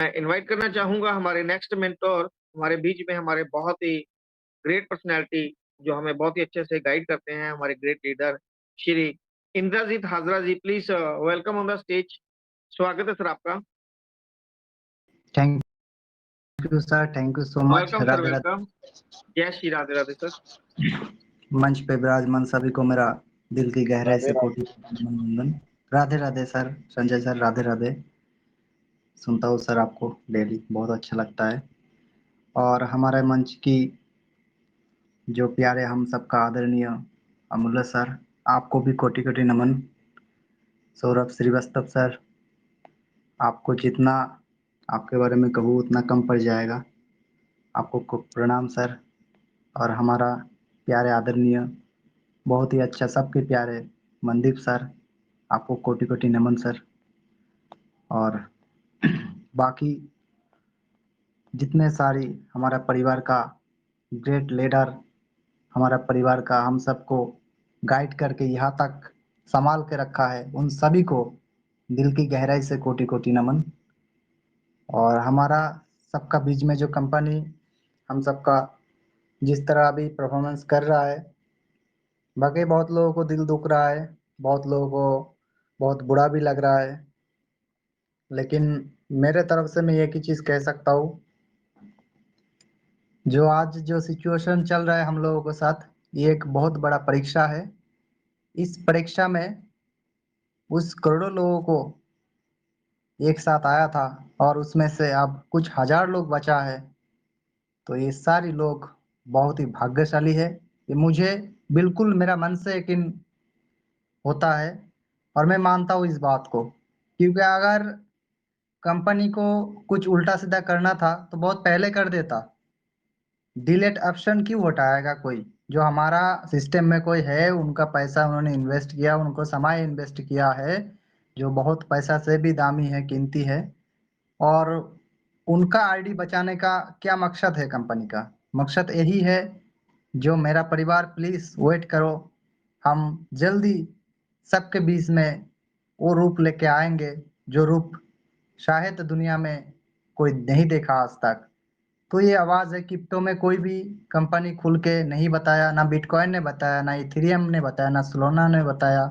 मैं इनवाइट करना चाहूँगा हमारे नेक्स्ट मेंटर, हमारे बीच में हमारे बहुत ही ग्रेट पर्सनैलिटी जो हमें बहुत ही अच्छे से गाइड करते हैं, हमारे great leader Shri Indrajit Hazra ji. Please welcome on the stage. स्वागत है सर आपका। Thank you sir, thank you so much. Welcome sir, Radhe Radhe. Welcome. जय श्री राधे राधे सर। मंच पे विराजमान सभी को मेरा दिल की गहराई राधे से राधे। कोटि वंदन। Radhe Radhe sir, Sanjay sir, Radhe Radhe. सुनता हूँ सर आपको डेली, बहुत अच्छा लगता है। और हमारे मंच की जो प्यारे हम सबका आदरणीय अमूल्य सर, आपको भी कोटि कोटि नमन। सौरभ श्रीवास्तव सर, आपको जितना आपके बारे में कहूँ उतना कम पड़ जाएगा। आपको प्रणाम सर। और हमारा प्यारे आदरणीय, बहुत ही अच्छा, सबके प्यारे मनदीप सर, आपको कोटि कोटि नमन सर। और बाकी जितने सारी हमारा परिवार का ग्रेट लीडर, हमारा परिवार का हम सबको गाइड करके यहाँ तक संभाल के रखा है, उन सभी को दिल की गहराई से कोटि कोटि नमन। और हमारा सबका बीच में जो कंपनी हम सबका जिस तरह अभी परफॉर्मेंस कर रहा है, बाकी बहुत लोगों को दिल दुख रहा है, बहुत लोगों को बहुत बुरा भी लग रहा है। लेकिन मेरे तरफ से मैं एक ही चीज़ कह सकता हूँ, जो आज जो सिचुएशन चल रहा है हम लोगों के साथ, ये एक बहुत बड़ा परीक्षा है। इस परीक्षा में उस करोड़ों लोगों को एक साथ आया था और उसमें से अब कुछ हजार लोग बचा है, तो ये सारे लोग बहुत ही भाग्यशाली है। ये मुझे बिल्कुल मेरा मन से यकीन होता है और मैं मानता हूँ इस बात को, क्योंकि अगर कंपनी को कुछ उल्टा सीधा करना था तो बहुत पहले कर देता। डिलेट ऑप्शन क्यों हटाएगा कोई? जो हमारा सिस्टम में कोई है, उनका पैसा उन्होंने इन्वेस्ट किया, उनको समय इन्वेस्ट किया है, जो बहुत पैसा से भी दामी है, कीमती है। और उनका आईडी बचाने का क्या मकसद है कंपनी का? मकसद यही है, जो मेरा परिवार प्लीज वेट करो, हम जल्दी सबके बीच में वो रूप लेके आएंगे जो रूप शायद दुनिया में कोई नहीं देखा आज तक। तो ये आवाज है, क्रिप्टो में कोई भी कंपनी खुल के नहीं बताया, ना बिटकॉइन ने बताया, ना इथेरियम ने बताया, ना सोलाना ने बताया,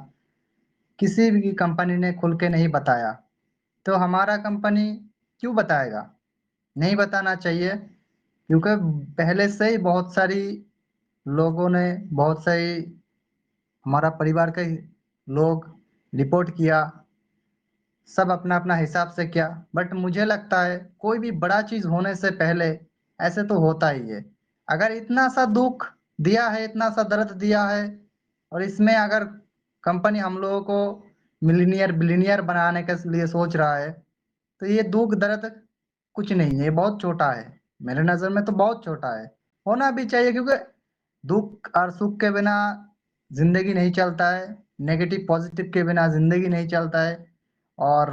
किसी भी कंपनी ने खुल के नहीं बताया। तो हमारा कंपनी क्यों बताएगा? नहीं बताना चाहिए, क्योंकि पहले से ही बहुत सारी लोगों ने, बहुत सारी हमारा परिवार के लोग रिपोर्ट किया, सब अपना अपना हिसाब से किया। बट मुझे लगता है कोई भी बड़ा चीज होने से पहले ऐसे तो होता ही है। अगर इतना सा दुख दिया है, इतना सा दर्द दिया है, और इसमें अगर कंपनी हम लोगों को मिलीनियर बिलीनियर बनाने के लिए सोच रहा है, तो ये दुख दर्द कुछ नहीं है, ये बहुत छोटा है। मेरे नजर में तो बहुत छोटा है। होना भी चाहिए, क्योंकि दुख और सुख के बिना जिंदगी नहीं चलता है, नेगेटिव पॉजिटिव के बिना जिंदगी नहीं चलता है। और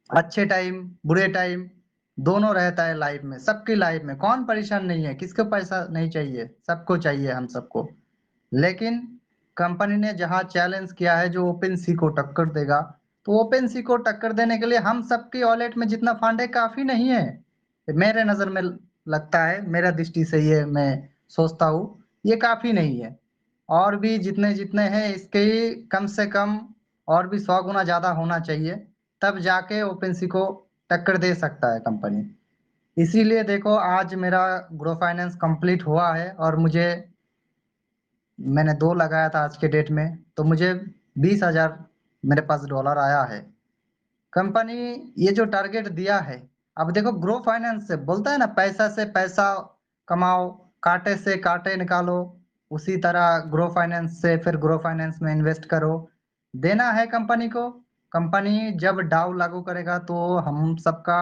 अच्छे टाइम बुरे टाइम दोनों रहता है लाइफ में, सबकी लाइफ में। कौन परेशान नहीं है? किसको पैसा नहीं चाहिए? सबको चाहिए, हम सबको। लेकिन कंपनी ने जहां चैलेंज किया है जो ओपन सी को टक्कर देगा, तो ओपन सी को टक्कर देने के लिए हम सबकी वॉलेट में जितना फंड है काफी नहीं है, मेरे नजर में लगता है, मेरा दृष्टि से ये मैं सोचता हूँ, ये काफी नहीं है। और भी जितने जितने हैं इसके ही कम से कम और भी 100 गुना ज्यादा होना चाहिए, तब जाके ओपन सी को टक्कर दे सकता है कंपनी। इसीलिए देखो, आज मेरा ग्रो फाइनेंस कंप्लीट हुआ है और मुझे, मैंने 2 लगाया था आज के डेट में, तो मुझे 20,000 मेरे पास डॉलर आया है। कंपनी ये जो टारगेट दिया है, अब देखो ग्रो फाइनेंस से बोलता है ना, पैसा से पैसा कमाओ, कांटे से कांटे निकालो, उसी तरह ग्रो फाइनेंस से फिर ग्रो फाइनेंस में इन्वेस्ट करो। देना है कंपनी को। कंपनी जब डाउ लागू करेगा तो हम सबका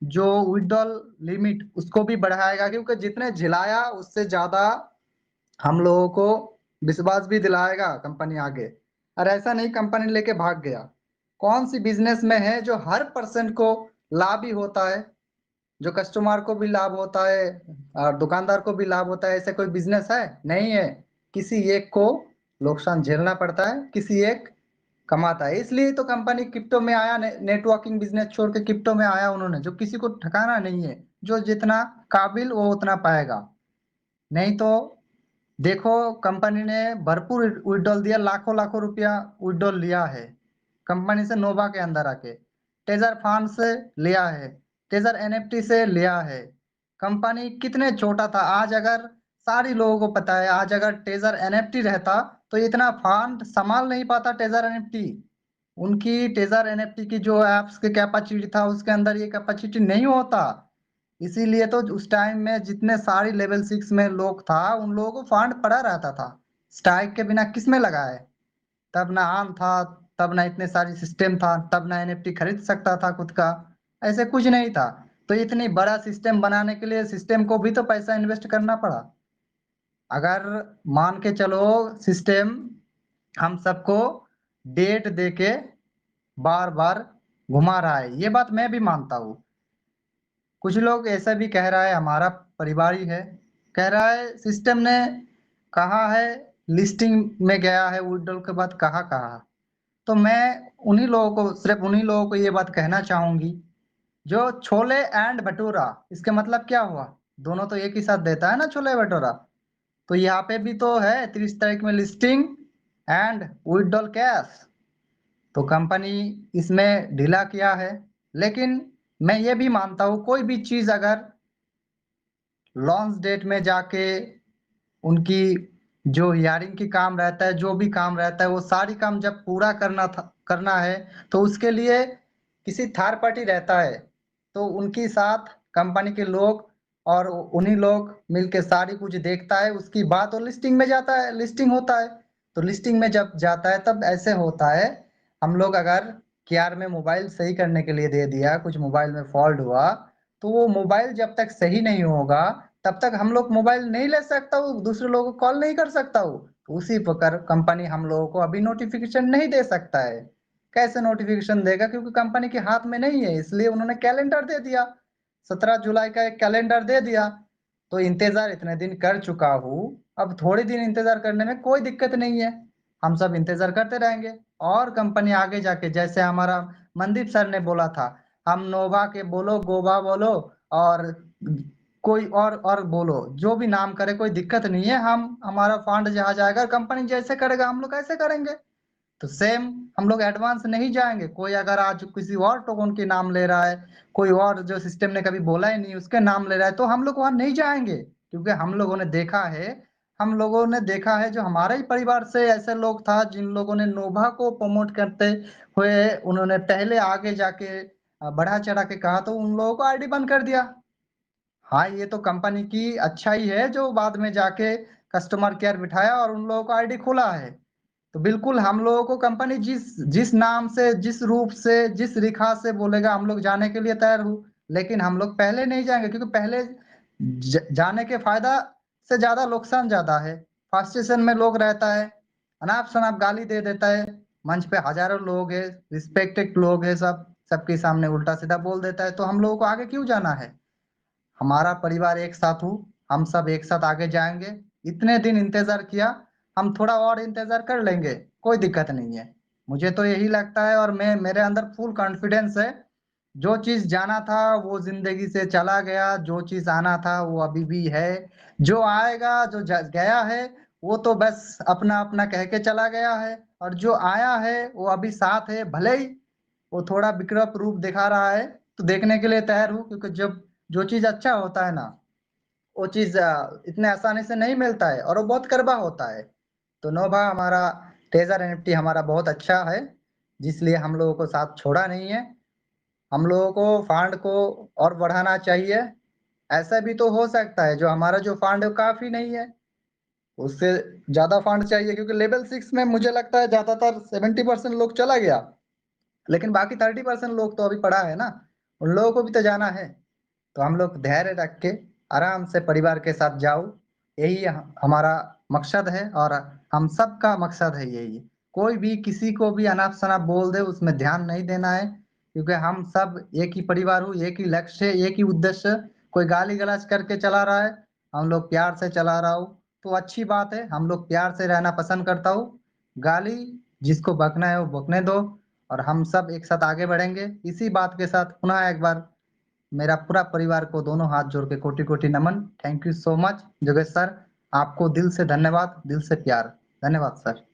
जो विड्रॉल लिमिट उसको भी बढ़ाएगा, क्योंकि जितने झिलाया उससे ज्यादा हम लोगों को विश्वास भी दिलाएगा कंपनी आगे। और ऐसा नहीं कंपनी लेके भाग गया। कौन सी बिजनेस में है जो हर पर्सन को लाभ ही होता है, जो कस्टमर को भी लाभ होता है और दुकानदार को भी लाभ होता है? ऐसे कोई बिजनेस है? नहीं है। किसी एक को नुकसान झेलना पड़ता है, किसी एक कमाता है। इसलिए तो कंपनी क्रिप्टो में आया, नेटवर्किंग बिजनेस छोड़ के क्रिप्टो में आया उन्होंने, जो किसी को ठकाना नहीं है, जो जितना काबिल वो उतना पाएगा। नहीं तो देखो, कंपनी ने भरपूर विड्रॉल दिया, लाखों लाखों रुपया विड्रॉल लिया है कंपनी से नोवा के अंदर आके, टेजर फंड से लिया है, टेजर एनएफटी से लिया है। कंपनी कितने छोटा था, आज अगर सारी लोगों को पता है, आज अगर टेजर एनएफटी रहता तो इतना फंड संभाल नहीं पाता टेजर एनएफटी। उनकी टेजर एनएफटी की जो एप्स के कैपेसिटी था उसके अंदर ये कैपेसिटी नहीं होता। इसीलिए तो उस टाइम में जितने सारी लेवल 6 में लोग था उन लोगों को फंड पड़ा रहता था। स्ट्राइक के बिना किसमें लगाए? तब ना आम था, तब ना इतने सारी सिस्टम था, तब ना एनएफटी खरीद सकता था खुद का, ऐसे कुछ नहीं था। तो इतनी बड़ा सिस्टम बनाने के लिए सिस्टम को भी तो पैसा इन्वेस्ट करना पड़ा। अगर मान के चलो सिस्टम हम सबको डेट देके बार बार घुमा रहा है, ये बात मैं भी मानता हूँ। कुछ लोग ऐसा भी कह रहा है, हमारा परिवार ही है, कह रहा है सिस्टम ने कहा है लिस्टिंग में गया है विड्रॉल के बाद, कहा कहा। तो मैं उन्हीं लोगों को, सिर्फ उन्हीं लोगों को ये बात कहना चाहूंगी, जो छोले एंड भटूरा, इसके मतलब क्या हुआ? दोनों तो एक ही साथ देता है ना, छोले भटूरा। तो यहाँ पे भी तो है 30 तारीख में लिस्टिंग एंड विड्रॉल कैश। तो कंपनी इसमें ढीला किया है। लेकिन मैं ये भी मानता हूँ, कोई भी चीज अगर लॉन्च डेट में जाके उनकी जो हियरिंग की काम रहता है, जो भी काम रहता है, वो सारी काम जब पूरा करना है तो उसके लिए किसी थर्ड पार्टी रहता है। तो उनके साथ कंपनी के लोग और उन्हीं लोग मिलके सारी कुछ देखता है, उसकी बात और लिस्टिंग में जाता है, लिस्टिंग होता है। तो लिस्टिंग में जब जाता है तब ऐसे होता है, हम लोग अगर केआर में मोबाइल सही करने के लिए दे दिया, कुछ मोबाइल में फॉल्ट हुआ, तो वो मोबाइल जब तक सही नहीं होगा तब तक हम लोग मोबाइल नहीं ले सकता हूँ, दूसरे लोगों को कॉल नहीं कर सकता हूँ। तो उसी प्रकार कंपनी हम लोगों को अभी नोटिफिकेशन नहीं दे सकता है। कैसे नोटिफिकेशन देगा? क्योंकि कंपनी के हाथ में नहीं है, इसलिए उन्होंने कैलेंडर दे दिया, 17 जुलाई का एक कैलेंडर दे दिया। तो इंतजार इतने दिन कर चुका हूँ, अब थोड़े दिन इंतजार करने में कोई दिक्कत नहीं है, हम सब इंतजार करते रहेंगे। और कंपनी आगे जाके, जैसे हमारा मनदीप सर ने बोला था, हम नोवा के बोलो, गोवा बोलो, और कोई और बोलो, जो भी नाम करे कोई दिक्कत नहीं है, हम हमारा फंड जहाँ जाएगा कंपनी जैसे करेगा हम लोग ऐसे करेंगे। तो सेम हम लोग एडवांस नहीं जाएंगे। कोई अगर आज किसी और टोकन के नाम ले रहा है, कोई और जो सिस्टम ने कभी बोला ही नहीं उसके नाम ले रहा है, तो हम लोग वहां नहीं जाएंगे, क्योंकि हम लोगों ने देखा है जो हमारे ही परिवार से ऐसे लोग था जिन लोगों ने नोभा को प्रमोट करते हुए उन्होंने पहले आगे जाके बढ़ा चढ़ा के कहा, तो उन लोगों को आईडी बंद कर दिया। हाँ, ये तो कंपनी की अच्छाई है जो बाद में जाके कस्टमर केयर बिठाया और उन लोगों को आईडी खोला है। तो बिल्कुल हम लोगों को कंपनी जिस जिस नाम से, जिस रूप से, जिस रिखा से बोलेगा हम लोग जाने के लिए तैयार हूँ। लेकिन हम लोग पहले नहीं जाएंगे, क्योंकि पहले जाने के फायदा से ज्यादा नुकसान ज्यादा है। फर्स्ट स्टेशन में लोग रहता है, अनाप शनाप गाली दे देता है, मंच पे हजारों लोग है, रिस्पेक्टेड लोग है, सब सबके सामने उल्टा सीधा बोल देता है। तो हम लोगों को आगे क्यों जाना है? हमारा परिवार एक साथ हूँ, हम सब एक साथ आगे जाएंगे। इतने दिन इंतजार किया, हम थोड़ा और इंतजार कर लेंगे, कोई दिक्कत नहीं है। मुझे तो यही लगता है, और मैं, मेरे अंदर फुल कॉन्फिडेंस है। जो चीज जाना था वो जिंदगी से चला गया, जो चीज आना था वो अभी भी है, जो आएगा, जो गया है वो तो बस अपना अपना कह के चला गया है, और जो आया है वो अभी साथ है। भले ही वो थोड़ा विकृत रूप दिखा रहा है, तो देखने के लिए तैयार हूँ, क्योंकि जब जो चीज अच्छा होता है ना, वो चीज इतने आसानी से नहीं मिलता है, और वो बहुत करबा होता है। तो नोभा हमारा, टेजर एनएफटी हमारा बहुत अच्छा है, जिसलिए हम लोगों को साथ छोड़ा नहीं है। हम लोगों को फंड को और बढ़ाना चाहिए। ऐसा भी तो हो सकता है जो हमारा जो फंड है वो काफी नहीं है, उससे ज्यादा फंड चाहिए, क्योंकि लेवल 6 में मुझे लगता है ज्यादातर 70% लोग चला गया, लेकिन बाकी 30% लोग तो अभी पड़ा है ना, उन लोगों को भी तो जाना है। तो हम लोग धैर्य रख के आराम से परिवार के साथ जाओ, यही हमारा मकसद है, और हम सब का मकसद है यही। कोई भी किसी को भी अनाप शनाप बोल दे उसमें ध्यान नहीं देना है, क्योंकि हम सब एक ही परिवार हूँ, एक ही लक्ष्य है, एक ही उद्देश्य। कोई गाली गलौज करके चला रहा है, हम लोग प्यार से चला रहा हूँ, तो अच्छी बात है, हम लोग प्यार से रहना पसंद करता हूँ। गाली जिसको बकना है वो बकने दो और हम सब एक साथ आगे बढ़ेंगे। इसी बात के साथ पुनः एक बार मेरा पूरा परिवार को दोनों हाथ जोड़ के कोटि-कोटि नमन। Thank you so much Yogesh sir, आपको दिल से धन्यवाद, दिल से प्यार। धन्यवाद sir.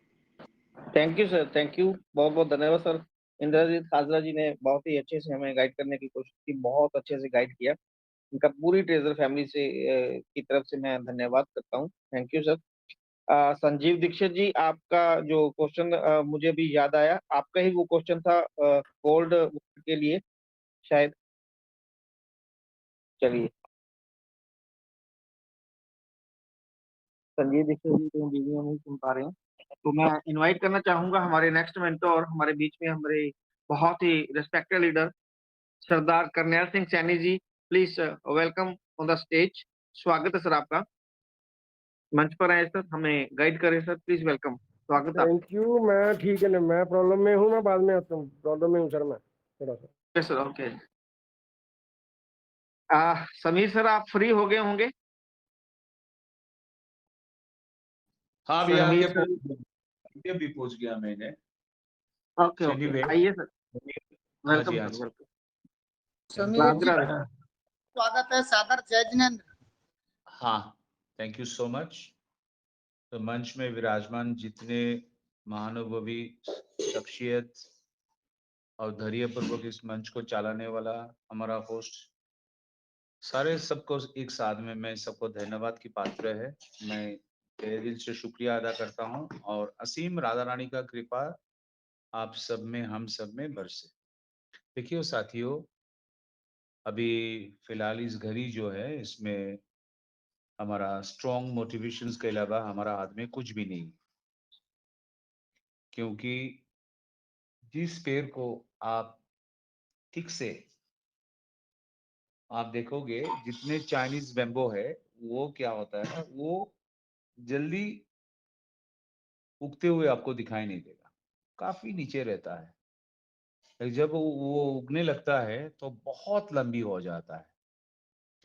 Thank you sir, thank you, बहुत बहुत धन्यवाद सर। इंद्रजीत हाजरा जी ने बहुत ही अच्छे से हमें गाइड करने की कोशिश की, बहुत अच्छे से गाइड किया। इनका पूरी ट्रेजर फैमिली से की तरफ से मैं धन्यवाद करता हूँ। Thank you sir. Sanjeev Dixit ji, आपका जो क्वेश्चन मुझे भी याद आया, आपका ही वो क्वेश्चन था गोल्ड के लिए शायद। चलिए, संजीव दीक्षित जी तो वीडियो नहीं सुन पा रहे हैं, तो मैं इनवाइट करना चाहूंगा हमारे नेक्स्ट मेंटोर, हमारे बीच में हमारे बहुत ही respected leader Sardar Karnail Singh Saini ji. Please welcome on the stage. स्वागत है सर आपका, मंच पर आए सर, हमें गाइड करें सर, प्लीज वेलकम, स्वागत है आपका। Thank you. मैं ठीक है ना, मैं प्रॉब्लम में हूँ, मैं बाद में आता हूँ। प्रॉब्लम में हूँ सर मैं थोड़ा सा। Okay sir, okay. Sameer sir, आप फ्री हो गए होंगे? हाँ भैया, समीर सर, भी पहुंच गया मैंने। ओके ओके, Anyway, आइए सर, हाँ जी, वेलकम हाँ सर, जी। वेलकम। समीर जी, राधे राधे। स्वागत है, सादर जय जिनेन्द्र। हाँ, थैंक यू सो मच। तो मंच में विराजमान जितने महानुभवी शख्सियत और धैर्यपूर्वक इस मंच को चलाने वाला हमारा होस्ट, सारे सबको एक साथ में मैं सबको धन्यवाद की पात्र है। मैं तहे दिल से शुक्रिया अदा करता हूँ और असीम राधा रानी का कृपा आप सब में, हम सब में बरसे। देखिए साथियों, अभी फिलहाल इस घड़ी जो है इसमें हमारा स्ट्रॉन्ग मोटिवेशंस के अलावा हमारा हाथ में कुछ भी नहीं, क्योंकि जिस पेड़ को आप ठीक से आप देखोगे, जितने चाइनीज बेम्बो है वो क्या होता है, वो जल्दी उगते हुए आपको दिखाई नहीं देगा, काफी नीचे रहता है। जब वो उगने लगता है तो बहुत लंबी हो जाता है,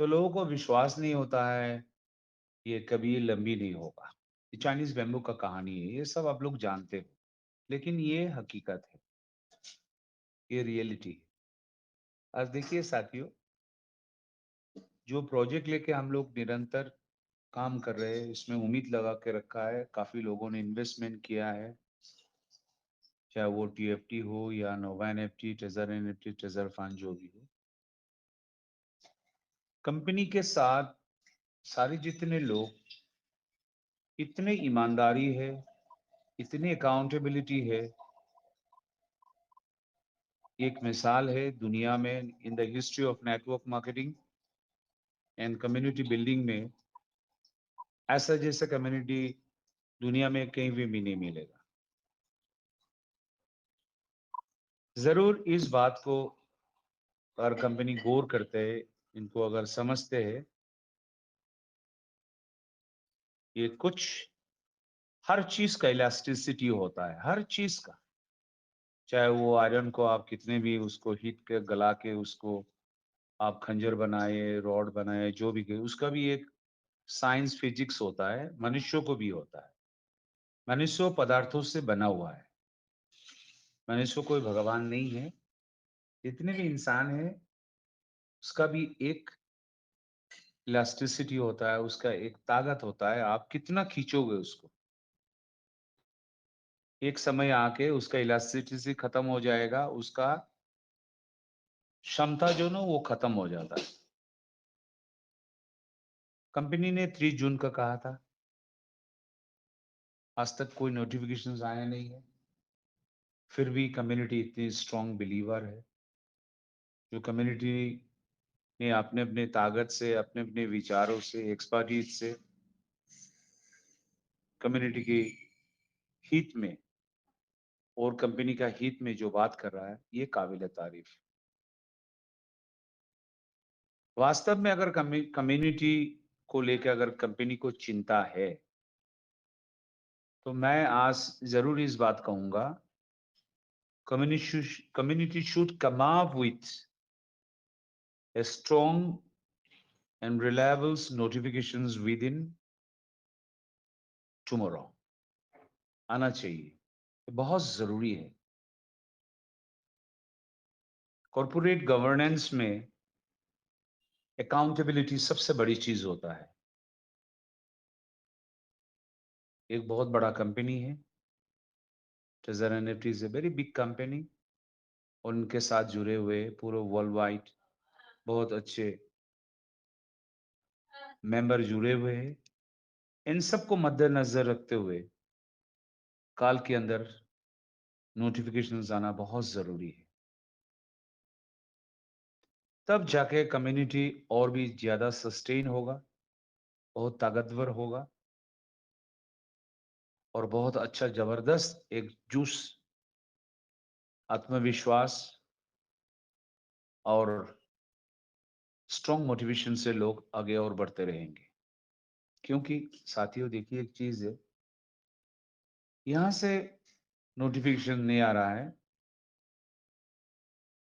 तो लोगों को विश्वास नहीं होता है ये कभी लंबी नहीं होगा। ये चाइनीज बेम्बो का कहानी है, ये सब आप लोग जानते हो, लेकिन ये हकीकत है, ये रियलिटी है। आज देखिए साथियों, जो प्रोजेक्ट लेके हम लोग निरंतर काम कर रहे हैं, इसमें उम्मीद लगा के रखा है, काफी लोगों ने इन्वेस्टमेंट किया है, चाहे वो टीएफटी हो या Nova NFT, treasure NFT, treasure fund, जो भी हो। कंपनी के साथ सारे जितने लोग, इतने ईमानदारी है, इतनी अकाउंटेबिलिटी है। एक मिसाल है दुनिया में, in the history of network marketing and community building में, ऐसा जैसा कम्युनिटी दुनिया में कहीं भी नहीं मिलेगा। जरूर इस बात को अगर कंपनी गौर करते हैं, इनको अगर समझते हैं, ये कुछ हर चीज का इलास्टिसिटी होता है, हर चीज का। चाहे वो आयरन को आप कितने भी उसको हीट के गला के उसको आप खंजर बनाए, रॉड बनाए, जो भी, उसका भी एक साइंस फिजिक्स होता है, मनुष्यों को भी होता है। मनुष्य पदार्थों से बना हुआ है, मनुष्य कोई भगवान नहीं है। जितने भी इंसान है उसका भी एक इलास्टिसिटी होता है, उसका एक ताकत होता है, आप कितना खींचोगे उसको। एक समय आके उसका इलास्टिसिटी खत्म हो जाएगा, उसका क्षमता जो ना वो खत्म हो जाता है। कंपनी ने 3 जून का कहा था, आज तक कोई नोटिफिकेशंस आया नहीं है, फिर भी कम्युनिटी इतनी स्ट्रॉन्ग बिलीवर है। जो कम्युनिटी ने अपने अपने ताकत से, अपने अपने विचारों से, एक्सपर्टीज से कम्युनिटी की हित में और कंपनी का हित में जो बात कर रहा है, ये काबिल तारीफ है। वास्तव में अगर कम्युनिटी को लेकर अगर कंपनी को चिंता है, तो मैं आज जरूर इस बात कहूंगा, community should come up with a strong and reliable notifications within tomorrow, आना चाहिए। ये बहुत जरूरी है। कॉर्पोरेट गवर्नेंस में अकाउंटेबिलिटी सबसे बड़ी चीज होता है। एक बहुत बड़ा कंपनी है, treasure NFT is a very big company, और उनके साथ जुड़े हुए पूरे वर्ल्ड वाइड बहुत अच्छे मेंबर जुड़े हुए हैं। इन सबको मद्देनजर रखते हुए काल के अंदर नोटिफिकेशन आना बहुत जरूरी है। तब जाके कम्युनिटी और भी ज्यादा सस्टेन होगा, बहुत ताकतवर होगा, और बहुत अच्छा जबरदस्त एक जूस, आत्मविश्वास और स्ट्रॉन्ग मोटिवेशन से लोग आगे और बढ़ते रहेंगे। क्योंकि साथियों देखिए, एक चीज है, यहां से नोटिफिकेशन नहीं आ रहा है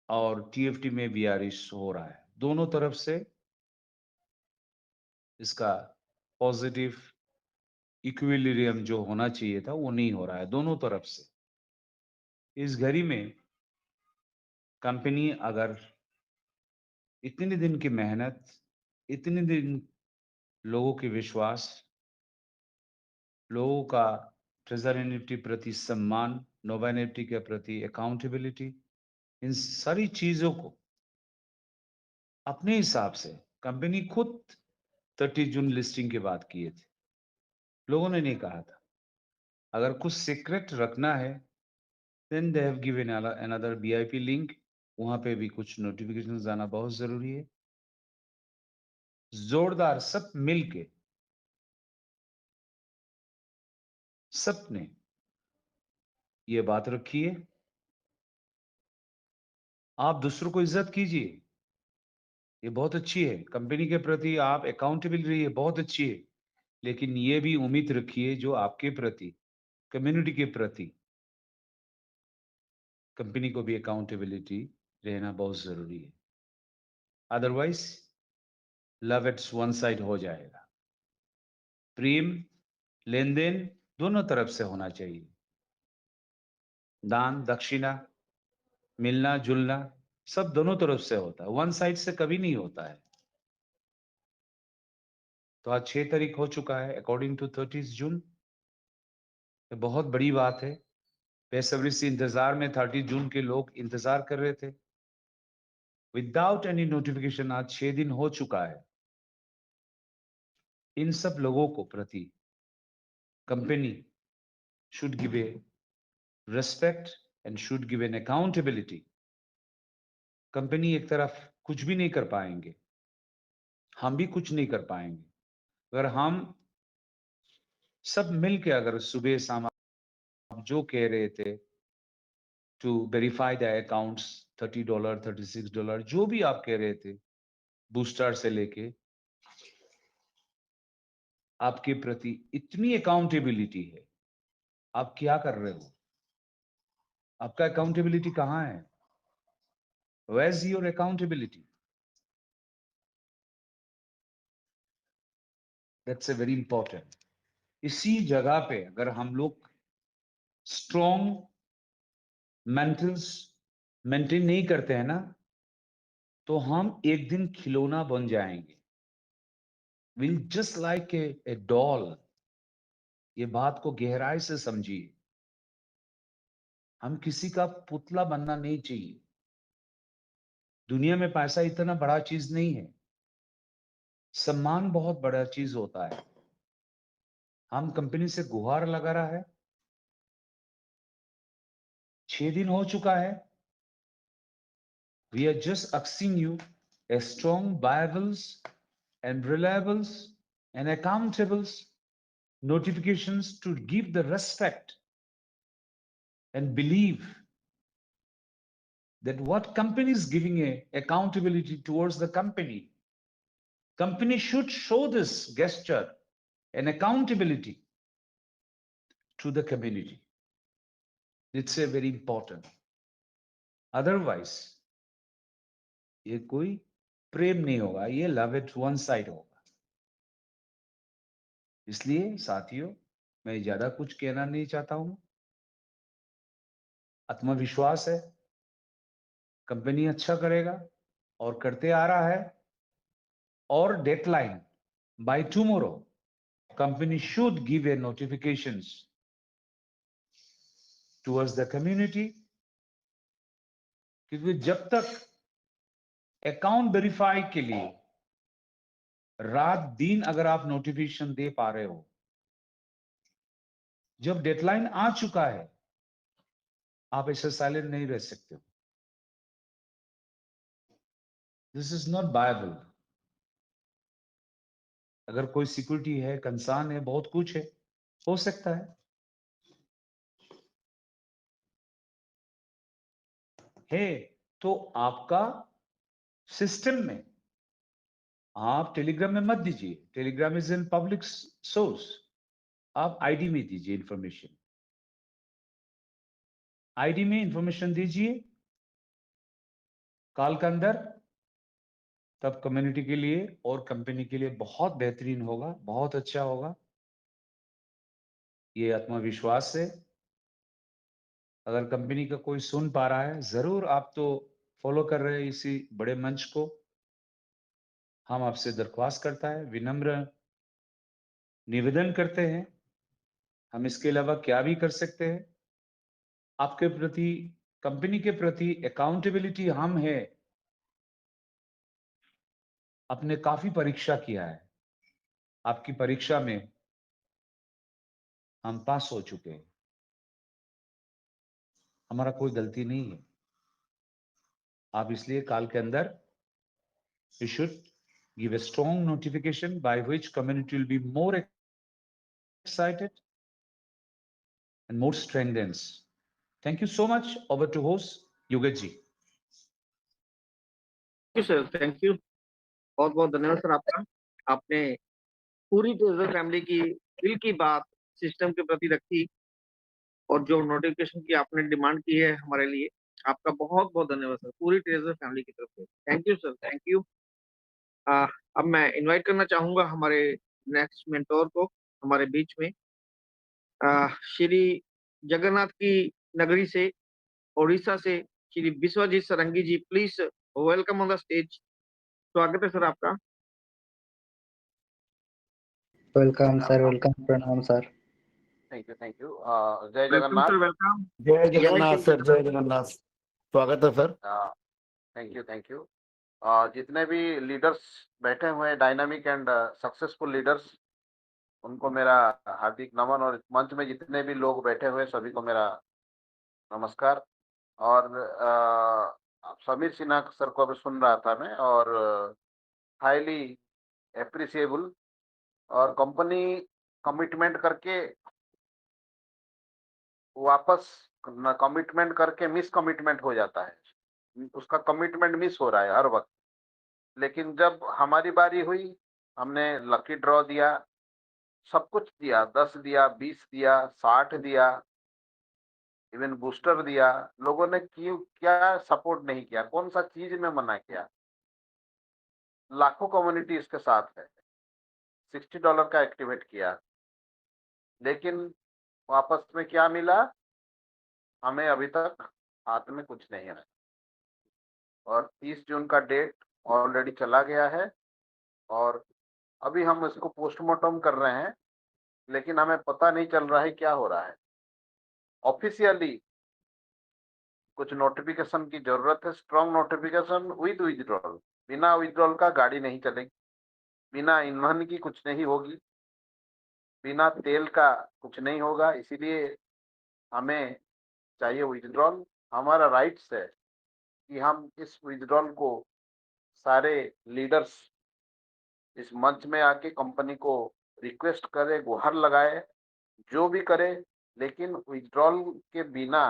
और टीएफटी में बीआरएस हो रहा है, दोनों तरफ से इसका पॉजिटिव इक्विलिब्रियम जो होना चाहिए था वो नहीं हो रहा है दोनों तरफ से। इस घड़ी में कंपनी अगर इतने दिन की मेहनत, इतने दिन लोगों के विश्वास, लोगों का ट्रेजर एनएफटी प्रति सम्मान, नोवा एनएफटी के प्रति अकाउंटेबिलिटी, इन सारी चीजों को अपने हिसाब से कंपनी खुद 30 जून लिस्टिंग के बाद किए थे। लोगों ने नहीं कहा था। अगर कुछ सीक्रेट रखना है, then they have given another VIP link, वहां पे भी कुछ नोटिफिकेशन आना बहुत जरूरी है। जोरदार सब मिलके, सबने ये बात रखी है, आप दूसरों को इज्जत कीजिए, ये बहुत अच्छी है। कंपनी के प्रति आप अकाउंटेबल रहिए, बहुत अच्छी है। लेकिन ये भी उम्मीद रखिए जो आपके प्रति, कम्युनिटी के प्रति, कंपनी को भी अकाउंटेबिलिटी रहना बहुत जरूरी है। अदरवाइज लव एट्स वन साइड हो जाएगा। प्रेम, लेन देन दोनों तरफ से होना चाहिए। दान दक्षिणा, मिलना जुलना सब दोनों तरफ से होता है, वन साइड से कभी नहीं होता है। तो आज 6 तारीख हो चुका है अकॉर्डिंग टू 30 जून। ये बहुत बड़ी बात है। बेसब्री से इंतजार में 30 जून के लोग इंतजार कर रहे थे। विदाउट एनी नोटिफिकेशन आज 6 दिन हो चुका है। इन सब लोगों को प्रति company should give a respect and should give an accountability. Company एक तरफ कुछ भी नहीं कर पाएंगे, हम भी कुछ नहीं कर पाएंगे। अगर हम सब मिलके अगर सुबह शाम आप जो कह रहे थे टू वेरीफाई द अकाउंट्स, $30, $36 जो भी आप कह रहे थे, बूस्टर से लेके आपके प्रति इतनी अकाउंटेबिलिटी है, आप क्या कर रहे हो? आपका अकाउंटेबिलिटी कहां है? Where is your accountability? That's a very important. इसी जगह पे अगर हम लोग स्ट्रॉन्ग मेंटल्स मेंटेन नहीं करते हैं ना, तो हम एक दिन खिलौना बन जाएंगे। Will just like a doll. ये बात को गहराई से समझिए। हम किसी का पुतला बनना नहीं चाहिए। दुनिया में पैसा इतना बड़ा चीज नहीं है, सम्मान बहुत बड़ा चीज होता है। हम कंपनी से गुहार लगा रहा है, 6 दिन हो चुका है। We are just asking you a strong, viables and reliables and accountables notifications to give the respect and believe that what company is giving a accountability towards the company should show this gesture and accountability to the community. It's a very important. Otherwise ये कोई प्रेम नहीं होगा, ये love at one side होगा। इसलिए साथियों, मैं ज्यादा कुछ कहना नहीं चाहता हूं। आत्मविश्वास है, कंपनी अच्छा करेगा और करते आ रहा है, और deadline by tomorrow company should give a notifications towards the community, क्योंकि जब तक अकाउंट वेरीफाई के लिए रात दिन अगर आप नोटिफिकेशन दे पा रहे हो, जब डेडलाइन आ चुका है आप ऐसे साइलेंट नहीं रह सकते हो। This is not viable. अगर कोई सिक्योरिटी है, कंसर्न है, बहुत कुछ है, हो सकता है तो आपका सिस्टम में आप टेलीग्राम में मत दीजिए। Telegram is in public source. आप आईडी में दीजिए इंफॉर्मेशन, आईडी में इंफॉर्मेशन दीजिए कॉल के अंदर, तब कम्युनिटी के लिए और कंपनी के लिए बहुत बेहतरीन होगा, बहुत अच्छा होगा। ये आत्मविश्वास से अगर कंपनी का कोई सुन पा रहा है, जरूर आप तो फॉलो कर रहे हैं इसी बड़े मंच को, हम आपसे दरख्वास्त करता है, विनम्र निवेदन करते हैं, हम इसके अलावा क्या भी कर सकते हैं आपके प्रति, कंपनी के प्रति अकाउंटेबिलिटी हम है। आपने काफी परीक्षा किया है, आपकी परीक्षा में हम पास हो चुके हैं, हमारा कोई गलती नहीं है। आप इसलिए कॉल के अंदर you should give a strong notification by which community will be more excited and more strengthened. Thank you so much. Over to host Yogesh ji. Thank you sir, thank you, बहुत बहुत धन्यवाद sir आपका। आपने पूरी treasure family की दिल की बात सिस्टम के प्रति रखी और जो नोटिफिकेशन की आपने डिमांड की है हमारे लिए, आपका बहुत बहुत धन्यवाद सर, पूरी ट्रेजर फैमिली की तरफ से। Thank you sir, thank you. अब मैं इनवाइट करना चाहूंगा हमारे नेक्स्ट मेंटोर को हमारे बीच में, श्री जगन्नाथ की नगरी से, ओडिशा से, Shri Vishwajeet Sarangi ji, please welcome on the stage. स्वागत है सर आपका। वेलकम सर, वेलकम, प्रणाम sir. Thank you, thank you. जय वेलकम जगन्नाथ। Sir, welcome. जय जगन्नाथ सर, जय जगन्नाथ, स्वागत है sir. Thank you, thank you. जितने भी लीडर्स बैठे हुए हैं, डायनामिक एंड सक्सेसफुल लीडर्स, उनको मेरा हार्दिक नमन, और मंच में जितने भी लोग बैठे हुए हैं सभी को मेरा नमस्कार। और समीर सिन्हा सर को अभी सुन रहा था मैं, और हाईली एप्रिसिएबल, और कंपनी कमिटमेंट करके वापस कमिटमेंट करके मिस कमिटमेंट हो जाता है, उसका कमिटमेंट मिस हो रहा है हर वक्त। लेकिन जब हमारी बारी हुई, हमने लकी ड्रॉ दिया, सब कुछ दिया, 10 दिया, 20 दिया, 60 दिया, इवन बूस्टर दिया, लोगों ने क्यों क्या सपोर्ट नहीं किया, कौन सा चीज में मना किया? लाखों कम्युनिटी इसके साथ है, $60 का एक्टिवेट किया, लेकिन वापस में क्या मिला? हमें अभी तक हाथ में कुछ नहीं है, और 30 जून का डेट ऑलरेडी चला गया है, और अभी हम इसको पोस्टमार्टम कर रहे हैं, लेकिन हमें पता नहीं चल रहा है क्या हो रहा है। ऑफिशियली कुछ नोटिफिकेशन की जरूरत है, स्ट्रॉन्ग नोटिफिकेशन विद विथड्रॉल। बिना विथड्रॉल का गाड़ी नहीं चलेगी, बिना ईंधन की कुछ नहीं होगी, बिना तेल का कुछ नहीं होगा। इसीलिए हमें चाहिए विथड्रॉल। हमारा राइट्स है कि हम इस विथड्रॉल को सारे लीडर्स इस मंच में आके कंपनी को रिक्वेस्ट करे, गुहार लगाए, जो भी करे, लेकिन विथड्रॉल के बिना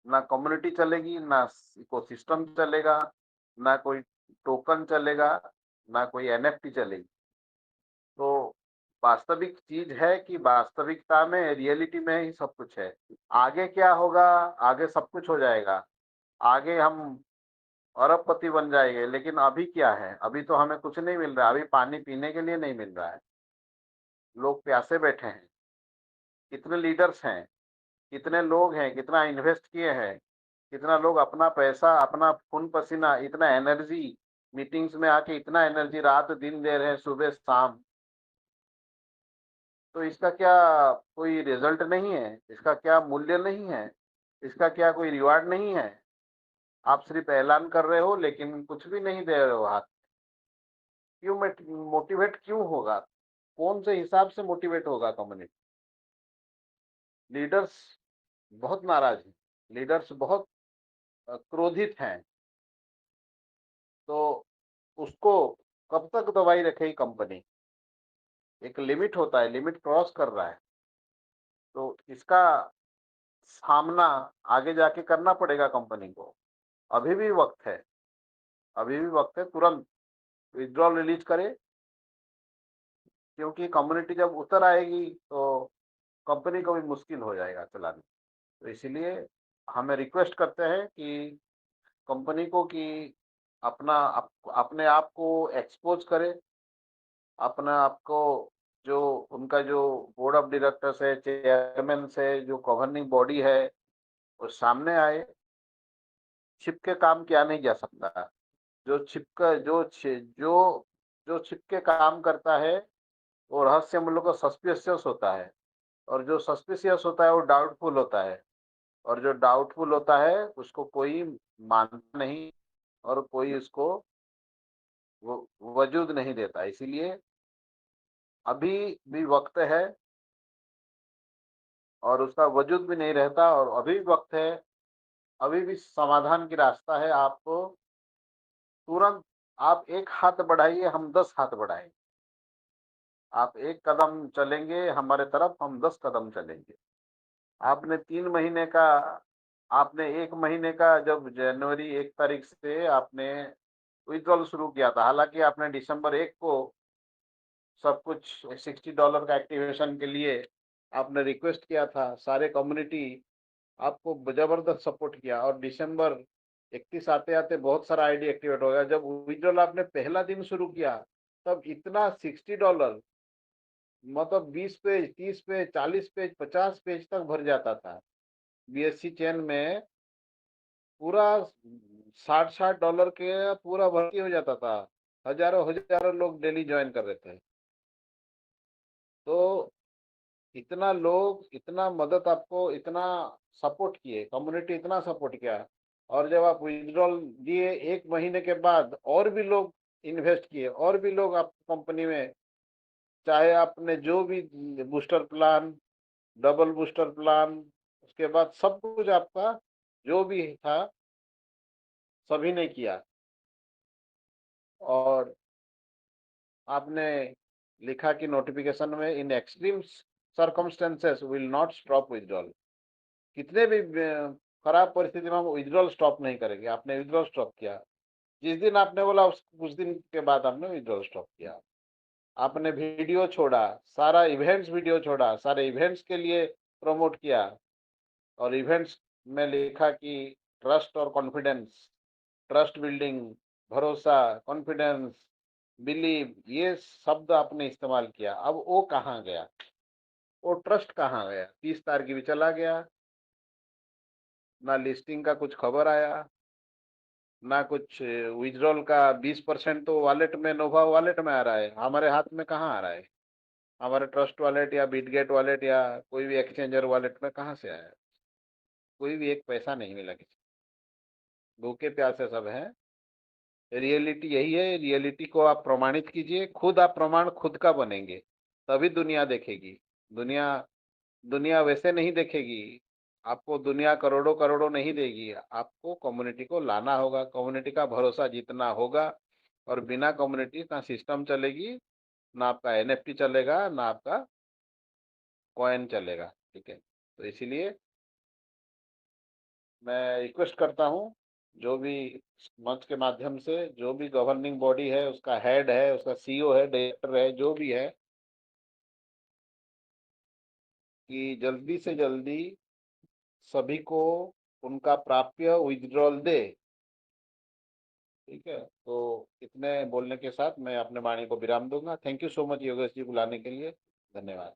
ना कम्युनिटी चलेगी, ना इकोसिस्टम चलेगा, ना कोई टोकन चलेगा, ना कोई एनएफटी चलेगी। तो वास्तविक चीज है कि वास्तविकता में, रियलिटी में ही सब कुछ है। आगे क्या होगा? आगे सब कुछ हो जाएगा, आगे हम अरबपति बन जाएंगे। लेकिन अभी क्या है? अभी तो हमें कुछ नहीं मिल रहा है, अभी पानी पीने के लिए नहीं मिल रहा है, लोग प्यासे बैठे हैं। कितने लीडर्स हैं, कितने लोग हैं, कितना इन्वेस्ट किए हैं, कितना लोग अपना पैसा, अपना खून पसीना, इतना एनर्जी, मीटिंग्स में आके इतना एनर्जी रात दिन दे रहे हैं, सुबह शाम। तो इसका क्या कोई रिजल्ट नहीं है? इसका क्या मूल्य नहीं है? इसका क्या कोई रिवार्ड नहीं है? आप सिर्फ ऐलान कर रहे हो लेकिन कुछ भी नहीं दे रहे हो हाथ। क्यों मोटिवेट क्यों होगा? कौन से हिसाब से मोटिवेट होगा कम्युनिटी? लीडर्स बहुत नाराज हैं, लीडर्स बहुत क्रोधित हैं। तो उसको कब तक दबाई रखेगी कंपनी? एक लिमिट होता है, लिमिट क्रॉस कर रहा है, तो इसका सामना आगे जाके करना पड़ेगा कंपनी को। अभी भी वक्त है, अभी भी वक्त है, तुरंत विथड्रॉल रिलीज करे, क्योंकि कम्युनिटी जब उतर आएगी तो कंपनी को भी मुश्किल हो जाएगा चलाने। तो इसीलिए हमें रिक्वेस्ट करते हैं कि कंपनी को कि अपने आप को एक्सपोज करे, अपने आप को, जो उनका जो बोर्ड ऑफ डायरेक्टर्स है, चेयरमैन से, जो गवर्निंग बॉडी है, वो सामने आए। छिप के काम किया नहीं जा सकता। जो छिप का जो छिप के काम करता है वो रहस्य मूलक को सस्पिशियस होता है, और जो सस्पिशियस होता है वो डाउटफुल होता है, और जो डाउटफुल होता है उसको कोई मानता नहीं और कोई उसको वजूद नहीं देता। इसीलिए अभी भी वक्त है, और उसका वजूद भी नहीं रहता, और अभी भी वक्त है, अभी भी समाधान की रास्ता है। आप तुरंत, आप एक हाथ बढ़ाइए, हम 10 हाथ बढ़ाएंगे। आप एक कदम चलेंगे हमारे तरफ, हम 10 कदम चलेंगे। आपने 3 महीने का, आपने 1 महीने का, जब जनवरी 1 तारीख से आपने विड्रॉल शुरू किया था, हालांकि आपने दिसंबर 1 को सब कुछ $60 का एक्टिवेशन के लिए आपने रिक्वेस्ट किया था, सारे कम्युनिटी आपको जबरदस्त सपोर्ट किया, और दिसंबर 31 आते आते बहुत सारा आईडी एक्टिवेट हो गया। जब विड्रॉल आपने पहला दिन शुरू किया तब इतना $60, मतलब 20 पेज, 30 पेज, 40 पेज, 50 पेज तक भर जाता था। बीएससी चेन में पूरा $60 के पूरा भर्ती हो जाता था। हजारों हजारों लोग डेली ज्वाइन कर रहे थे। तो इतना लोग, इतना मदद, आपको इतना सपोर्ट किए, कम्युनिटी इतना सपोर्ट किया, और जब आप विड्रॉल दिए 1 महीने के बाद और भी लोग इन्वेस्ट किए, और भी लोग आप कंपनी में, चाहे आपने जो भी booster plan, double booster plan, उसके बाद सब कुछ आपका जो भी था सभी ने किया, और आपने लिखा कि नोटिफिकेशन में, in extreme circumstances will not stop withdrawal. कितने भी खराब परिस्थिति में हम विड्रॉल स्टॉप नहीं करेंगे। आपने विड्रॉल स्टॉप किया, जिस दिन आपने बोला उस कुछ दिन के बाद आपने विड्रॉल स्टॉप किया। आपने वीडियो छोड़ा, सारा इवेंट्स वीडियो छोड़ा, सारे इवेंट्स के लिए प्रमोट किया, और इवेंट्स में लिखा कि ट्रस्ट और कॉन्फिडेंस, ट्रस्ट बिल्डिंग, भरोसा, कॉन्फिडेंस, बिलीव, ये शब्द आपने इस्तेमाल किया। अब वो कहाँ गया? वो ट्रस्ट कहाँ गया? 30 तारीख भी चला गया, ना लिस्टिंग का कुछ खबर आया, ना कुछ विड्रॉल का 20% तो वॉलेट में, नोवा वॉलेट में आ रहा है, हमारे हाथ में कहाँ आ रहा है? हमारे ट्रस्ट वॉलेट या बिटगेट वॉलेट या कोई भी एक्सचेंजर वॉलेट में कहाँ से आया? कोई भी एक पैसा नहीं मिला किसी, भूखे प्यासे सब हैं। रियलिटी यही है। रियलिटी को आप प्रमाणित कीजिए, खुद आप प्रमाण खुद का बनेंगे, तभी दुनिया देखेगी। दुनिया दुनिया वैसे नहीं देखेगी। आपको दुनिया करोड़ों करोड़ों नहीं देगी, आपको कम्युनिटी को लाना होगा, कम्युनिटी का भरोसा जीतना होगा, और बिना कम्युनिटी ना सिस्टम चलेगी, ना आपका एनएफटी चलेगा, ना आपका कॉइन चलेगा। ठीक है, तो इसीलिए मैं रिक्वेस्ट करता हूँ, जो भी मंच के माध्यम से, जो भी गवर्निंग बॉडी है, उसका हेड है, उसका सीईओ है, डायरेक्टर है, जो भी है, कि जल्दी से जल्दी सभी को उनका प्राप्य विथड्रॉल दे। ठीक है, तो इतने बोलने के साथ मैं अपने वाणी को विराम दूंगा। Thank you so much Yogesh ji, बुलाने के लिए धन्यवाद।